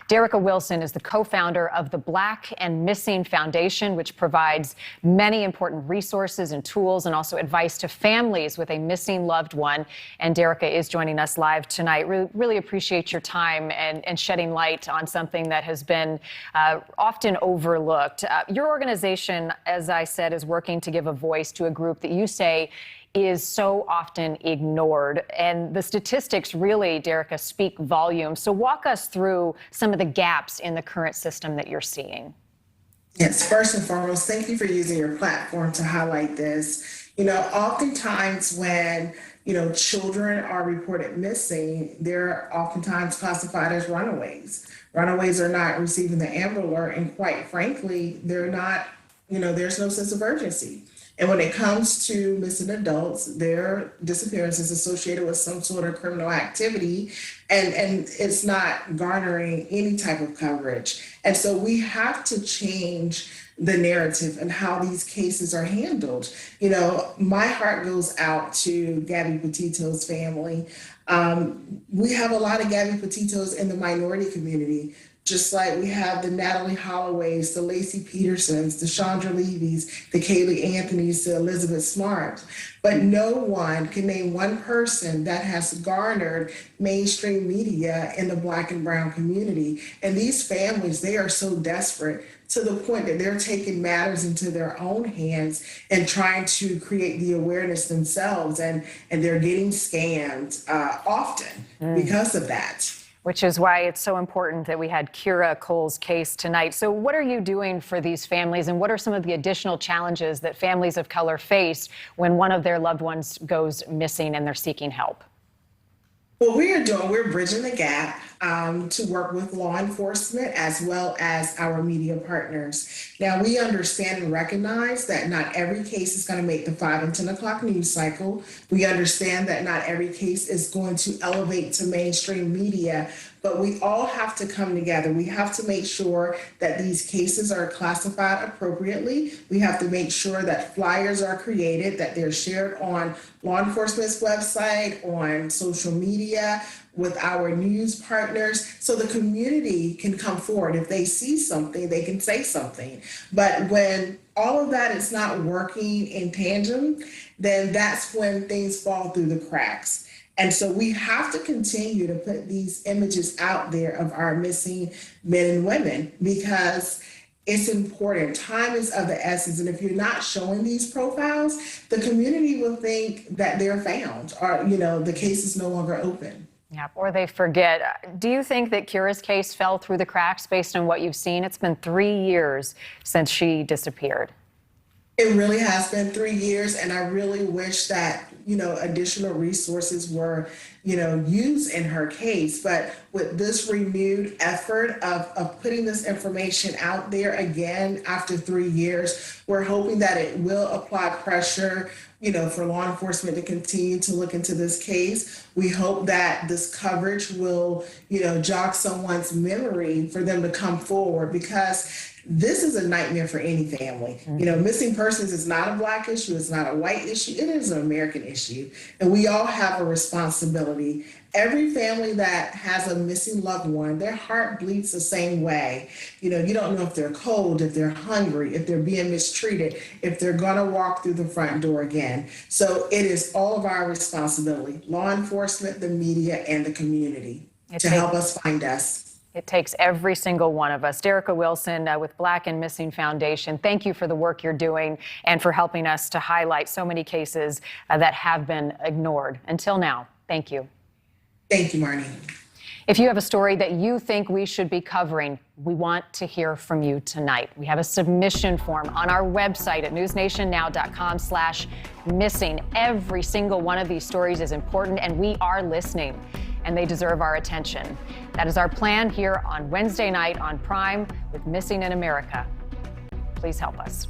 Derrica Wilson is the co-founder of the Black and Missing Foundation, which provides many important resources and tools and also advice to families with a missing loved one. And Derrica is joining us live tonight. Really appreciate your time and shedding light on something that has been often overlooked. Your organization, as I said, is working to give a voice to a group that you say is so often ignored. And the statistics really, Derrica, speak volumes. So walk us through some of the gaps in the current system that you're seeing. Yes, first and foremost, thank you for using your platform to highlight this. Oftentimes when, children are reported missing, they're oftentimes classified as runaways. Runaways are not receiving the Amber Alert, and quite frankly, they're not, there's no sense of urgency. And when it comes to missing adults, their disappearance is associated with some sort of criminal activity, and it's not garnering any type of coverage. And so we have to change the narrative and how these cases are handled. My heart goes out to Gabby Petito's family. We have a lot of Gabby Petitos in the minority community, just like we have the Natalie Holloways, the Lacey Petersons, the Chandra Levy's, the Kaylee Anthony's, the Elizabeth Smart. But no one can name one person that has garnered mainstream media in the Black and Brown community. And these families, they are so desperate to the point that they're taking matters into their own hands and trying to create the awareness themselves. And they're getting scammed often because of that. Which is why it's so important that we had Kira Cole's case tonight. So what are you doing for these families, and what are some of the additional challenges that families of color face when one of their loved ones goes missing and they're seeking help? What we're bridging the gap to work with law enforcement as well as our media partners. Now, we understand and recognize that not every case is going to make the 5 and 10 o'clock news cycle. We understand that not every case is going to elevate to mainstream media, but we all have to come together. We have to make sure that these cases are classified appropriately. We have to make sure that flyers are created, that they're shared on law enforcement's website, on social media, with our news partners, so the community can come forward. If they see something, they can say something. But when all of that is not working in tandem, then that's when things fall through the cracks. And so we have to continue to put these images out there of our missing men and women, because it's important. Time is of the essence. And if you're not showing these profiles, the community will think that they're found, or, the case is no longer open. Yeah, or they forget. Do you think that Kira's case fell through the cracks based on what you've seen? It's been 3 years since she disappeared. It really has been 3 years, and I really wish that, additional resources were, used in her case. But with this renewed effort of putting this information out there again after 3 years, we're hoping that it will apply pressure, for law enforcement to continue to look into this case. We hope that this coverage will, jog someone's memory for them to come forward, because this is a nightmare for any family. Missing persons is not a Black issue. It's not a white issue. It is an American issue. And we all have a responsibility. Every family that has a missing loved one, their heart bleeds the same way. You don't know if they're cold, if they're hungry, if they're being mistreated, if they're going to walk through the front door again. So it is all of our responsibility, law enforcement, the media, and the community, to help us find us. It takes every single one of us. Derrica Wilson with Black and Missing Foundation, thank you for the work you're doing and for helping us to highlight so many cases that have been ignored. Until now, thank you. Thank you, Marnie. If you have a story that you think we should be covering, we want to hear from you tonight. We have a submission form on our website at newsnationnow.com/missing. Every single one of these stories is important, and we are listening, and they deserve our attention. That is our plan here on Wednesday night on Prime with Missing in America. Please help us.